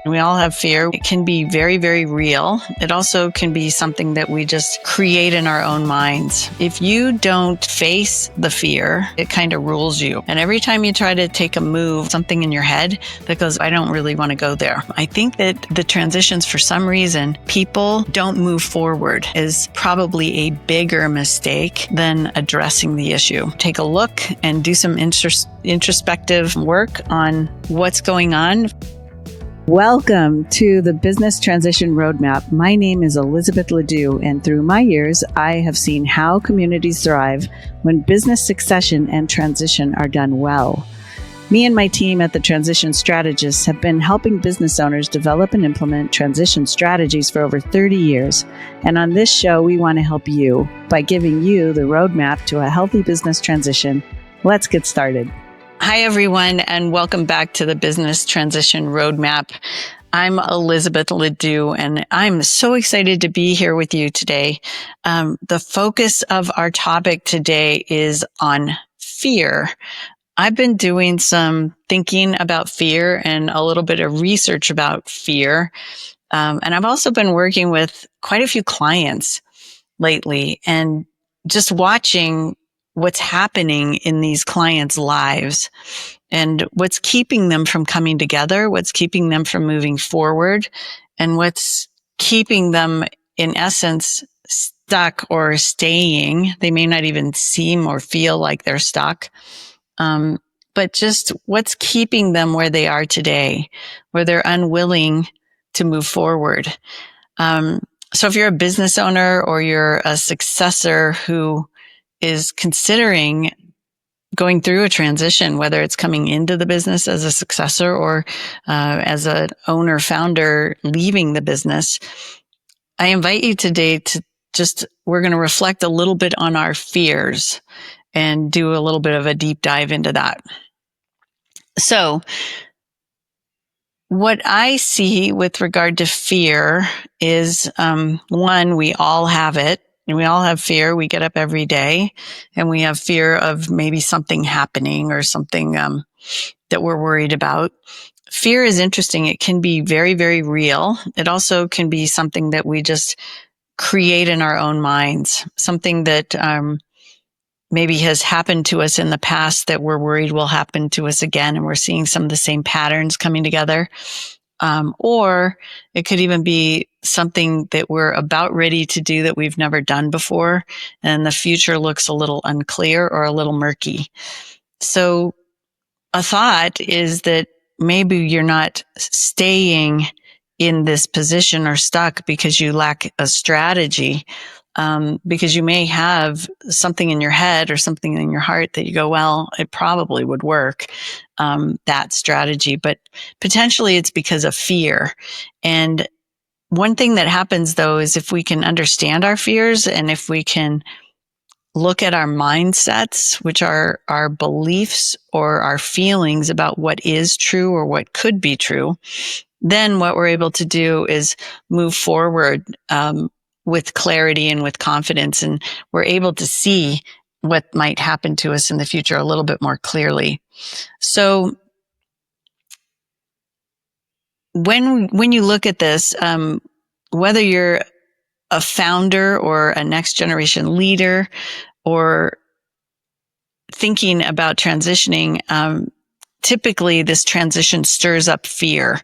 We all have fear. It can be very, very real. It also can be something that we just create in our own minds. If you don't face the fear, it kind of rules you. And every time you try to take a move, something in your head that goes, I don't really want to go there. I think that the transitions, for some reason, people don't move forward is probably a bigger mistake than addressing the issue. Take a look and do some introspective work on what's going on. Welcome to the Business Transition Roadmap. My name is Elizabeth Ledoux, and through my years, I have seen how communities thrive when business succession and transition are done well. Me and my team at the Transition Strategists have been helping business owners develop and implement transition strategies for over 30 years. And on this show, we want to help you by giving you the roadmap to a healthy business transition. Let's get started. Hi, everyone, and welcome back to the Business Transition Roadmap. I'm Elizabeth Ledoux, and I'm so excited to be here with you today. The focus of our topic today is on fear. I've been doing some thinking about fear and a little bit of research about fear. And I've also been working with quite a few clients lately and just watching what's happening in these clients' lives and what's keeping them from coming together, what's keeping them from moving forward, and what's keeping them, in essence, stuck or staying. They may not even seem or feel like they're stuck, but just what's keeping them where they are today, where they're unwilling to move forward. So if you're a business owner or you're a successor who is considering going through a transition, whether it's coming into the business as a successor or as an owner founder leaving the business, I invite you today to we're going to reflect a little bit on our fears and do a little bit of a deep dive into that. So what I see with regard to fear is, one, we all have it. And we all have fear. We get up every day and we have fear of maybe something happening or something that we're worried about. Fear is interesting. It can be very, very real. It also can be something that we just create in our own minds, something that maybe has happened to us in the past that we're worried will happen to us again. And we're seeing some of the same patterns coming together. Or it could even be something that we're about ready to do that we've never done before, and the future looks a little unclear or a little murky. So a thought is that maybe you're not staying in this position or stuck because you lack a strategy, because you may have something in your head or something in your heart that you go, well, it probably would work, that strategy, but potentially it's because of fear. And one thing that happens though is if we can understand our fears and if we can look at our mindsets, which are our beliefs or our feelings about what is true or what could be true, then what we're able to do is move forward with clarity and with confidence, and we're able to see what might happen to us in the future a little bit more clearly. So when you look at this, whether you're a founder or a next generation leader or thinking about transitioning, typically this transition stirs up fear.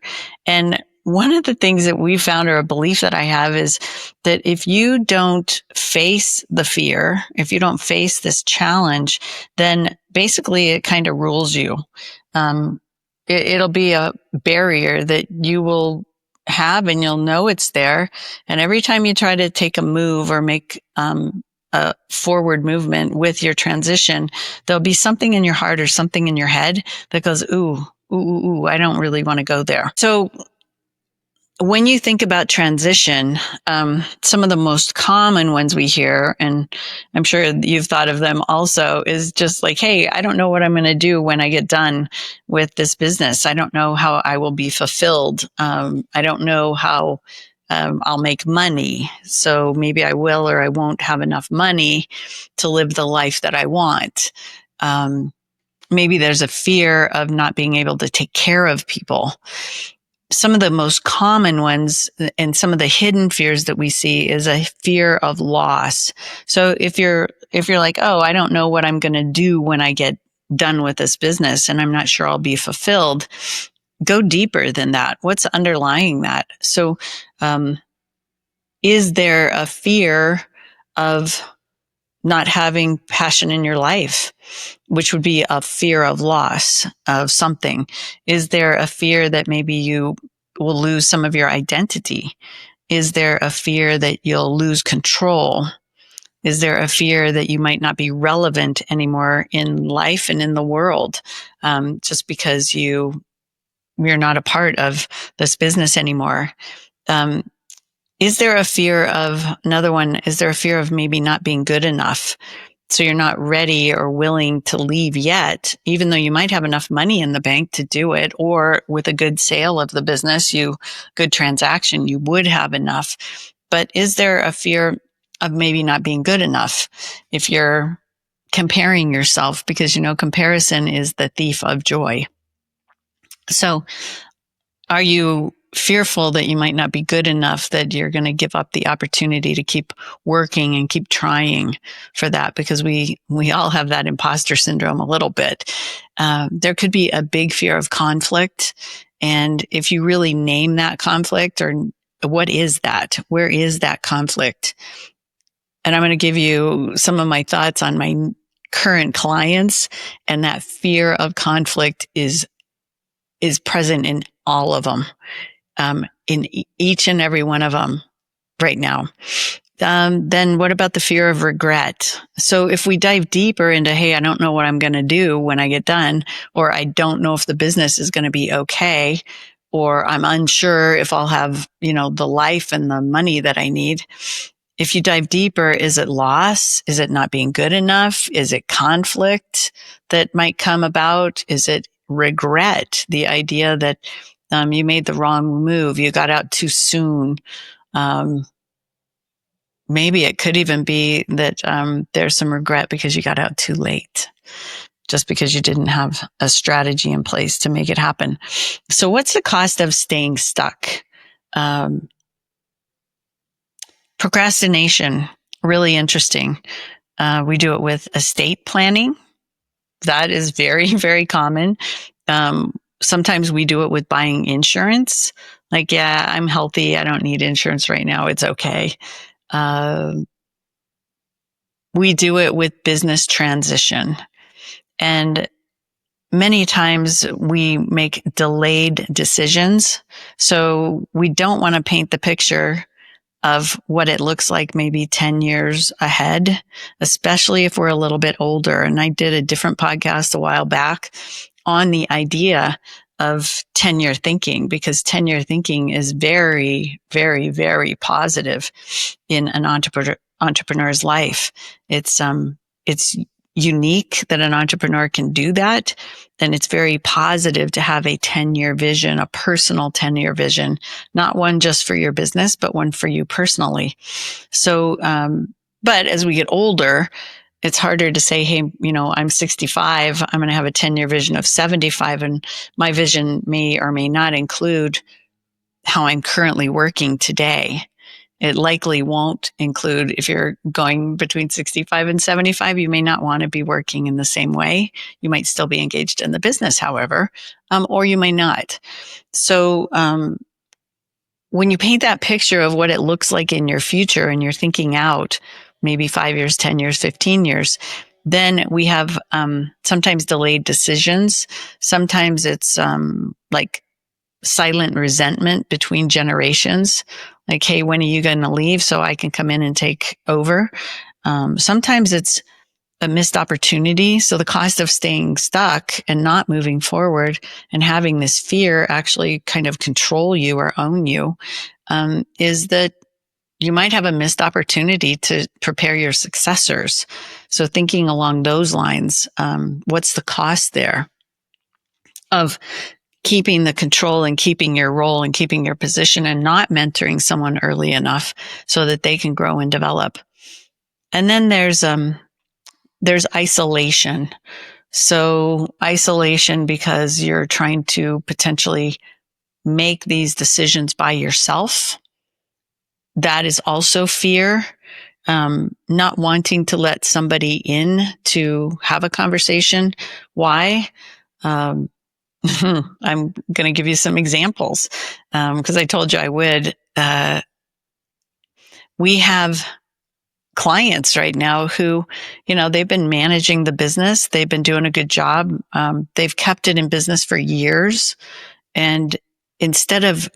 And one of the things that we found, or a belief that I have, is that if you don't face the fear, if you don't face this challenge, then basically it kind of rules you. It'll be a barrier that you will have and you'll know it's there. And every time you try to take a move or make a forward movement with your transition, there'll be something in your heart or something in your head that goes, ooh, I don't really want to go there. So when you think about transition, some of the most common ones we hear, and I'm sure you've thought of them also, is just like, hey, I don't know what I'm going to do when I get done with this business. I don't know how I will be fulfilled. I don't know how I'll make money. So maybe I will or I won't have enough money to live the life that I want. Maybe there's a fear of not being able to take care of people. some of the most common ones and some of the hidden fears that we see is a fear of loss. So if you're like, oh, I don't know what I'm going to do when I get done with this business and I'm not sure I'll be fulfilled, go deeper than that. What's underlying that? So, is there a fear of not having passion in your life, which would be a fear of loss of something? Is there a fear that maybe you will lose some of your identity? Is there a fear that you'll lose control? Is there a fear that you might not be relevant anymore in life and in the world, just because you're not a part of this business anymore? Is there a fear of another one? Is there a fear of maybe not being good enough? So you're not ready or willing to leave yet, even though you might have enough money in the bank to do it, or with a good sale of the business, good transaction, you would have enough. But is there a fear of maybe not being good enough? If you're comparing yourself, because comparison is the thief of joy. So are you fearful that you might not be good enough, that you're going to give up the opportunity to keep working and keep trying for that? Because we all have that imposter syndrome a little bit. There could be a big fear of conflict. And if you really name that conflict, or what is that? Where is that conflict? And I'm going to give you some of my thoughts on my current clients. And that fear of conflict is present in all of them. In each and every one of them right now. Then what about the fear of regret? So if we dive deeper into, hey, I don't know what I'm going to do when I get done, or I don't know if the business is going to be okay, or I'm unsure if I'll have, the life and the money that I need. If you dive deeper, is it loss? Is it not being good enough? Is it conflict that might come about? Is it regret? The idea that you made the wrong move. You got out too soon. Maybe it could even be that there's some regret because you got out too late, just because you didn't have a strategy in place to make it happen. So what's the cost of staying stuck? Procrastination, really interesting. We do it with estate planning. That is very, very common. Sometimes we do it with buying insurance. Like, yeah, I'm healthy. I don't need insurance right now. It's okay. We do it with business transition. And many times we make delayed decisions. So we don't want to paint the picture of what it looks like maybe 10 years ahead, especially if we're a little bit older. And I did a different podcast a while back on the idea of 10-year thinking, because 10-year thinking is very, very, very positive in an entrepreneur's life. It's unique that an entrepreneur can do that. And it's very positive to have a 10-year vision, a personal 10-year vision, not one just for your business, but one for you personally. So, but as we get older, it's harder to say, hey, I'm 65, I'm going to have a 10-year vision of 75. And my vision may or may not include how I'm currently working today. It likely won't include, if you're going between 65 and 75, you may not want to be working in the same way. You might still be engaged in the business, however, or you may not. So when you paint that picture of what it looks like in your future and you're thinking out maybe 5 years, 10 years, 15 years, then we have sometimes delayed decisions. Sometimes it's like silent resentment between generations. Like, hey, when are you going to leave so I can come in and take over? Sometimes it's a missed opportunity. So the cost of staying stuck and not moving forward and having this fear actually kind of control you or own you is that you might have a missed opportunity to prepare your successors. So thinking along those lines, what's the cost there of keeping the control and keeping your role and keeping your position and not mentoring someone early enough so that they can grow and develop? And then there's isolation. So isolation because you're trying to potentially make these decisions by yourself. That is also fear. Not wanting to let somebody in to have a conversation. Why? I'm going to give you some examples because I told you I would. We have clients right now who, they've been managing the business. They've been doing a good job. They've kept it in business for years. And instead of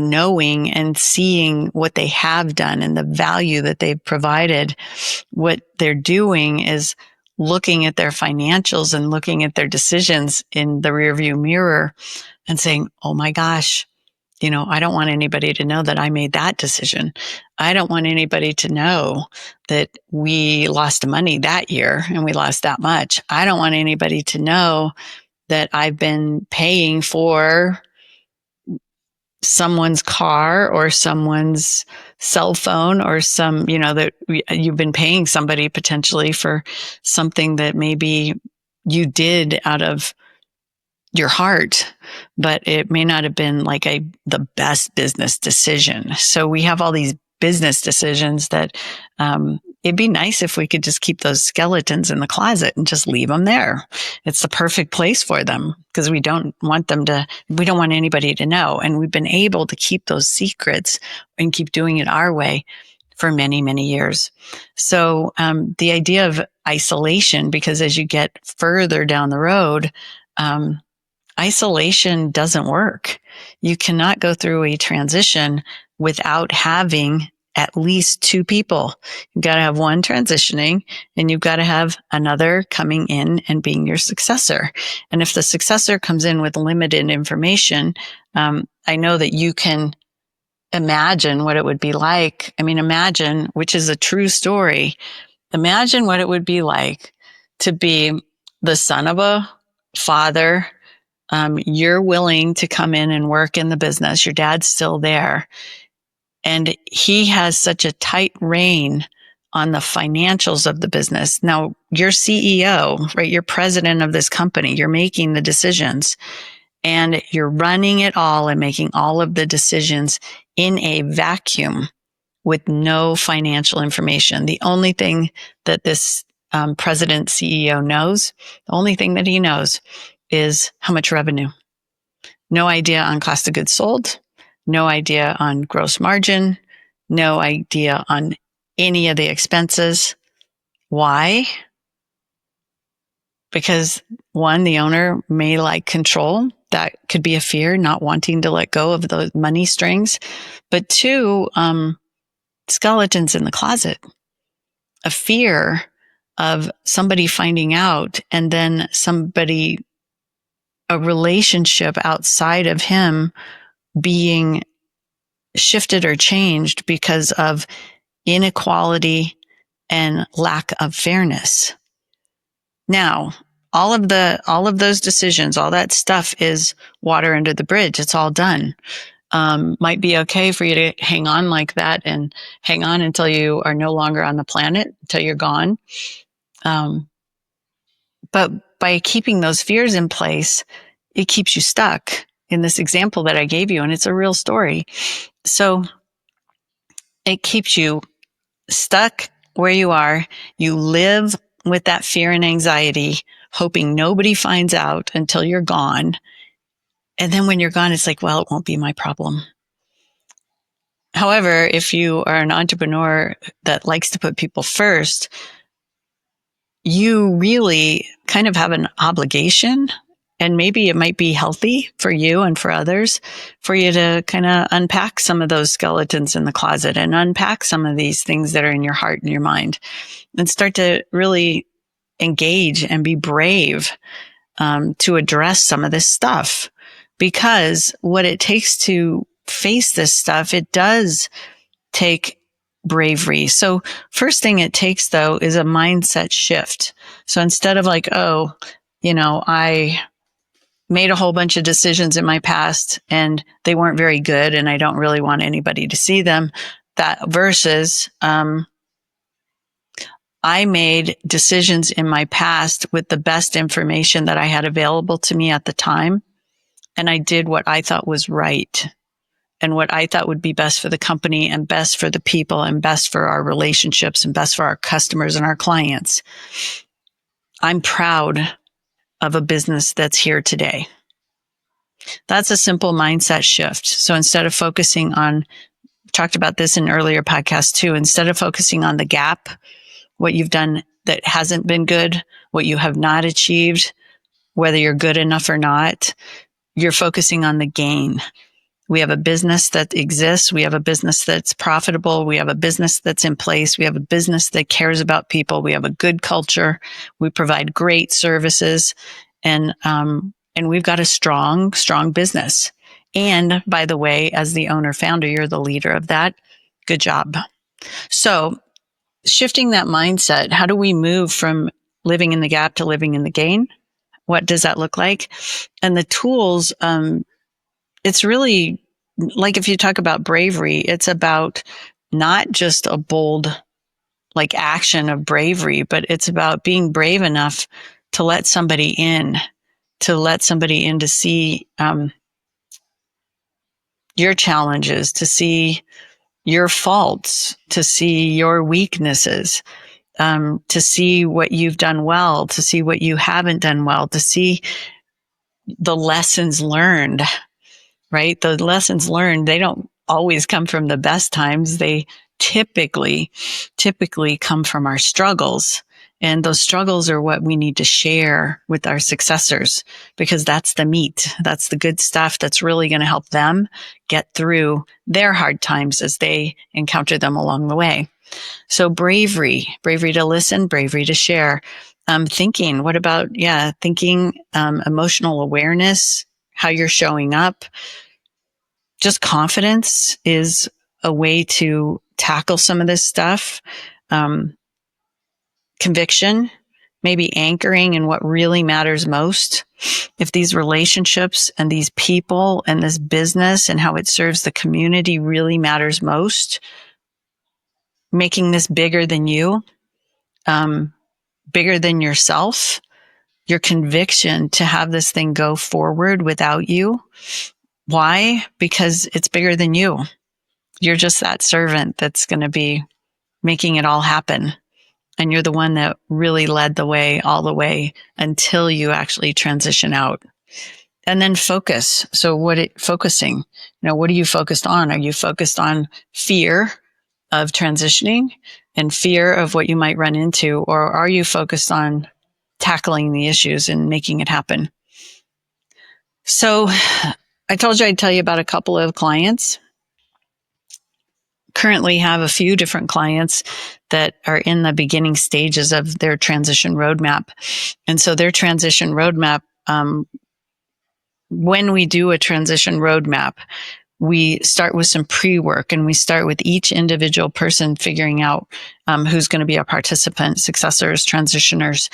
knowing and seeing what they have done and the value that they've provided, what they're doing is looking at their financials and looking at their decisions in the rearview mirror and saying, oh my gosh, I don't want anybody to know that I made that decision. I don't want anybody to know that we lost money that year and we lost that much. I don't want anybody to know that I've been paying for someone's car or someone's cell phone or that you've been paying somebody potentially for something that maybe you did out of your heart, but it may not have been like the best business decision. So we have all these business decisions that it'd be nice if we could just keep those skeletons in the closet and just leave them there. It's the perfect place for them because we don't want anybody to know. And we've been able to keep those secrets and keep doing it our way for many, many years. So the idea of isolation, because as you get further down the road, isolation doesn't work. You cannot go through a transition without having at least two people. You've got to have one transitioning and you've got to have another coming in and being your successor. And if the successor comes in with limited information, I know that you can imagine what it would be like. Imagine, which is a true story. Imagine what it would be like to be the son of a father. You're willing to come in and work in the business. Your dad's still there. And he has such a tight rein on the financials of the business. Now, you're CEO, right? You're president of this company. You're making the decisions and you're running it all and making all of the decisions in a vacuum with no financial information. The only thing that this president CEO knows, the only thing that he knows is how much revenue. No idea on cost of goods sold, no idea on gross margin, no idea on any of the expenses. Why? Because one, the owner may like control. That could be a fear, not wanting to let go of the money strings. But two, skeletons in the closet, a fear of somebody finding out and then a relationship outside of him being shifted or changed because of inequality and lack of fairness. Now, all of those decisions, all that stuff is water under the bridge. It's all done. Might be okay for you to hang on like that and hang on until you are no longer on the planet, until you're gone. But by keeping those fears in place, it keeps you stuck in this example that I gave you. And it's a real story. So it keeps you stuck where you are. You live with that fear and anxiety, hoping nobody finds out until you're gone. And then when you're gone, it's like, well, it won't be my problem. However, if you are an entrepreneur that likes to put people first, you really kind of have an obligation, and maybe it might be healthy for you and for others for you to kind of unpack some of those skeletons in the closet and unpack some of these things that are in your heart and your mind and start to really engage and be brave to address some of this stuff. Because what it takes to face this stuff, it does take bravery. So first thing it takes though is a mindset shift. So instead of like, oh, I made a whole bunch of decisions in my past and they weren't very good and I don't really want anybody to see them, that versus, I made decisions in my past with the best information that I had available to me at the time. and I did what I thought was right and what I thought would be best for the company and best for the people and best for our relationships and best for our customers and our clients. I'm proud of a business that's here today. That's a simple mindset shift. So instead of focusing on, talked about this in earlier podcasts too, instead of focusing on the gap, what you've done that hasn't been good, what you have not achieved, whether you're good enough or not, you're focusing on the gain. We have a business that exists. We have a business that's profitable. We have a business that's in place. We have a business that cares about people. We have a good culture. We provide great services, and we've got a strong business. And by the way, as the owner founder, you're the leader of that. Good job. So shifting that mindset, how do we move from living in the gap to living in the gain? What does that look like? And the tools, it's really like if you talk about bravery, it's about not just a bold like action of bravery, but it's about being brave enough to let somebody in, to see your challenges, to see your faults, to see your weaknesses, to see what you've done well, to see what you haven't done well, to see the lessons learned, right? The lessons learned, they don't always come from the best times. They typically come from our struggles. And those struggles are what we need to share with our successors, because that's the meat. That's the good stuff that's really going to help them get through their hard times as they encounter them along the way. So bravery to listen, bravery to share. Thinking, what about, thinking, emotional awareness, how you're showing up. Just confidence is a way to tackle some of this stuff. Conviction, maybe anchoring in what really matters most. If these relationships and these people and this business and how it serves the community really matters most, making this bigger than you, bigger than yourself, your conviction to have this thing go forward without you. Why? Because it's bigger than you. You're just that servant that's going to be making it all happen. And you're the one that really led the way all the way until you actually transition out. And then focus. So focusing, what are you focused on? Are you focused on fear of transitioning and fear of what you might run into? Or are you focused on tackling the issues and making it happen? So I told you I'd tell you about a couple of clients. Currently have a few different clients that are in the beginning stages of their transition roadmap. And so their transition roadmap, when we do a transition roadmap, we start with some pre-work, and we start with each individual person figuring out who's going to be a participant, successors, transitioners.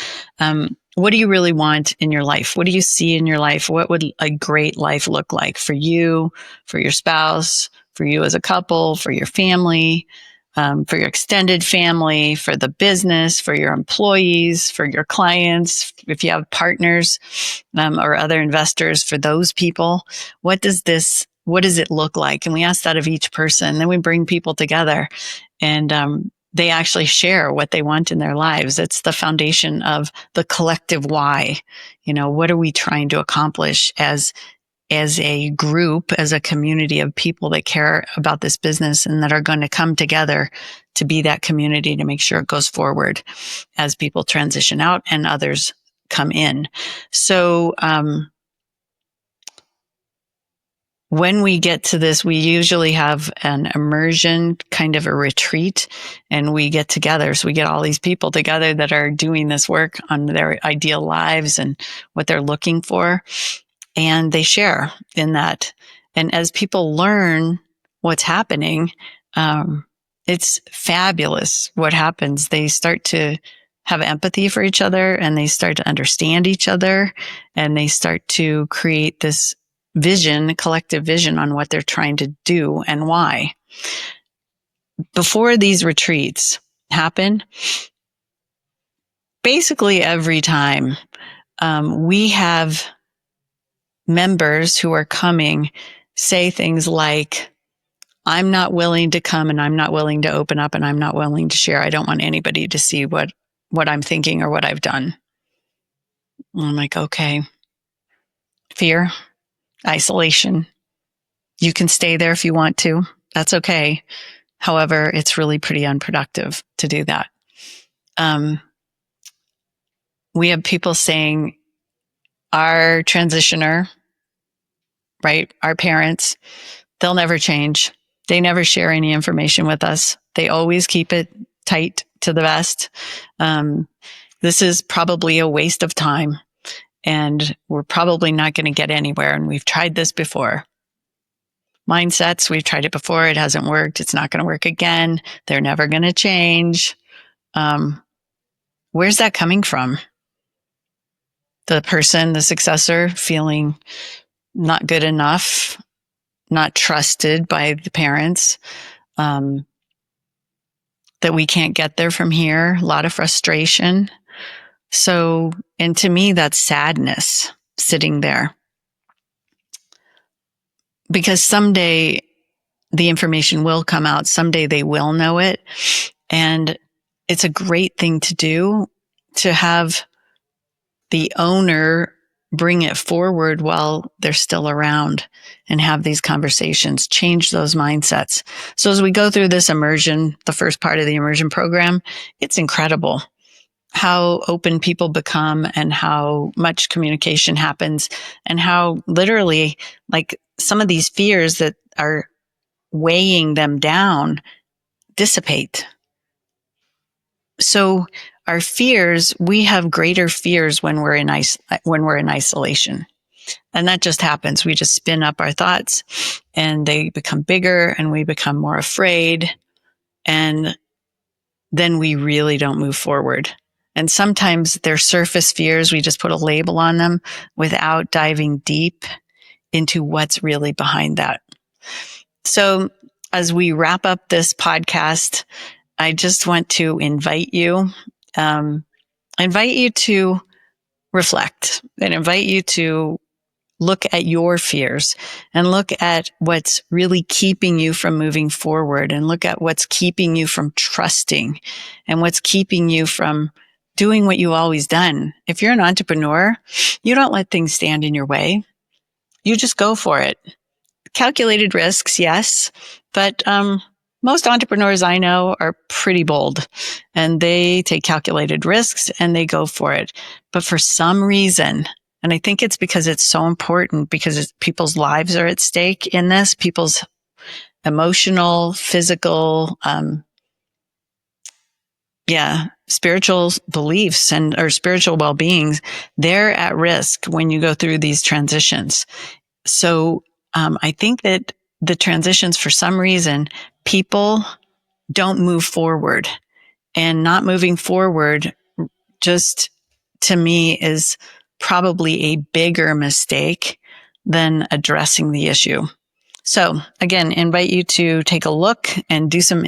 What do you really want in your life? What do you see in your life? What would a great life look like for you, for your spouse, for you as a couple, for your family, for your extended family, for the business, for your employees, for your clients, if you have partners or other investors, for those people? What does it look like? And we ask that of each person. Then we bring people together, and they actually share what they want in their lives. It's the foundation of the collective why. What are we trying to accomplish as a group, as a community of people that care about this business and that are going to come together to be that community to make sure it goes forward as people transition out and others come in. So, when we get to this, we usually have an immersion, kind of a retreat, and we get together. So we get all these people together that are doing this work on their ideal lives and what they're looking for. And they share in that. And as people learn what's happening, it's fabulous what happens. They start to have empathy for each other, and they start to understand each other, and they start to create this vision, collective vision on what they're trying to do and why. Before these retreats happen, basically every time we have members who are coming say things like, I'm not willing to come, and I'm not willing to open up, and I'm not willing to share. I don't want anybody to see what I'm thinking or what I've done. And I'm like, okay. Fear, isolation. You can stay there if you want to. That's okay. However, it's really pretty unproductive to do that. We have people saying, our transitioner, right? Our parents, they'll never change. They never share any information with us. They always keep it tight to the vest. This is probably a waste of time, and we're probably not going to get anywhere. And we've tried this before. Mindsets, we've tried it before. It hasn't worked. It's not going to work again. They're never going to change. Where's that coming from? The person, the successor, feeling not good enough, not trusted by the parents, that we can't get there from here, a lot of frustration. So, and to me, that's sadness sitting there. Because someday the information will come out, someday they will know it. And it's a great thing to do, to have the owner bring it forward while they're still around and have these conversations, change those mindsets. So as we go through this immersion, the first part of the immersion program, it's incredible how open people become and how much communication happens, and how literally, like, some of these fears that are weighing them down dissipate. So our fears, we have greater fears when we're in isolation. And that just happens. We just spin up our thoughts and they become bigger and we become more afraid. And then we really don't move forward. And sometimes they're surface fears. We just put a label on them without diving deep into what's really behind that. So as we wrap up this podcast, I just want to invite you to reflect, and invite you to look at your fears and look at what's really keeping you from moving forward, and look at what's keeping you from trusting and what's keeping you from doing what you've always done. If you're an entrepreneur, you don't let things stand in your way. You just go for it. Calculated risks, yes, but most entrepreneurs I know are pretty bold, and they take calculated risks and they go for it. But for some reason, and I think it's because it's so important, because people's lives are at stake in this, people's emotional, physical, spiritual beliefs or spiritual well-beings, they're at risk when you go through these transitions. So I think that the transitions, for some reason, people don't move forward, and not moving forward, just to me, is probably a bigger mistake than addressing the issue. So again, invite you to take a look and do some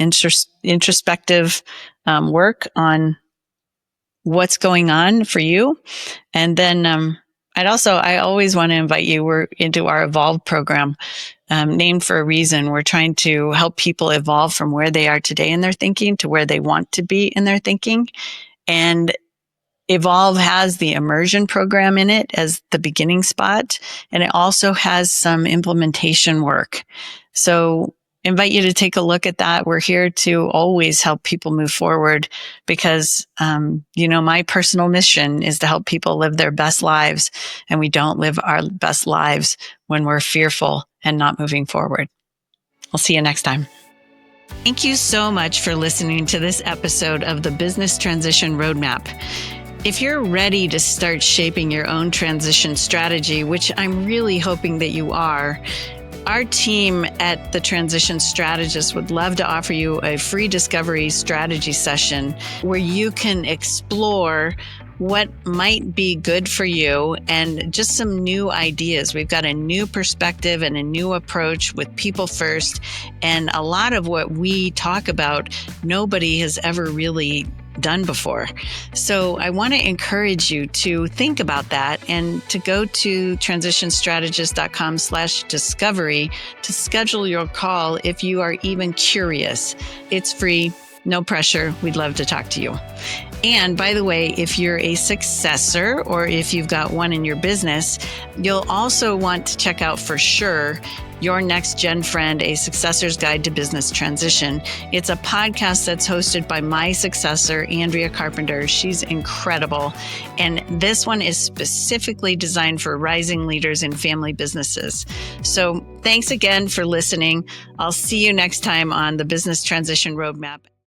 introspective work on what's going on for you. And then I always want to invite you, we're into our Evolve program, named for a reason. We're trying to help people evolve from where they are today in their thinking to where they want to be in their thinking. And Evolve has the immersion program in it as the beginning spot, and it also has some implementation work. So invite you to take a look at that. We're here to always help people move forward, because, my personal mission is to help people live their best lives, and we don't live our best lives when we're fearful and not moving forward. I'll see you next time. Thank you so much for listening to this episode of the Business Transition Roadmap. If you're ready to start shaping your own transition strategy, which I'm really hoping that you are, our team at the Transition Strategists would love to offer you a free discovery strategy session where you can explore what might be good for you and just some new ideas. We've got a new perspective and a new approach with people first. And a lot of what we talk about, nobody has ever really done before. So I want to encourage you to think about that and to go to transitionstrategist.com/discovery to schedule your call if you are even curious. It's free, no pressure. We'd love to talk to you. And by the way, if you're a successor or if you've got one in your business, you'll also want to check out for sure Your Next Gen Friend, A Successor's Guide to Business Transition. It's a podcast that's hosted by my successor, Andrea Carpenter. She's incredible. And this one is specifically designed for rising leaders in family businesses. So thanks again for listening. I'll see you next time on the Business Transition Roadmap.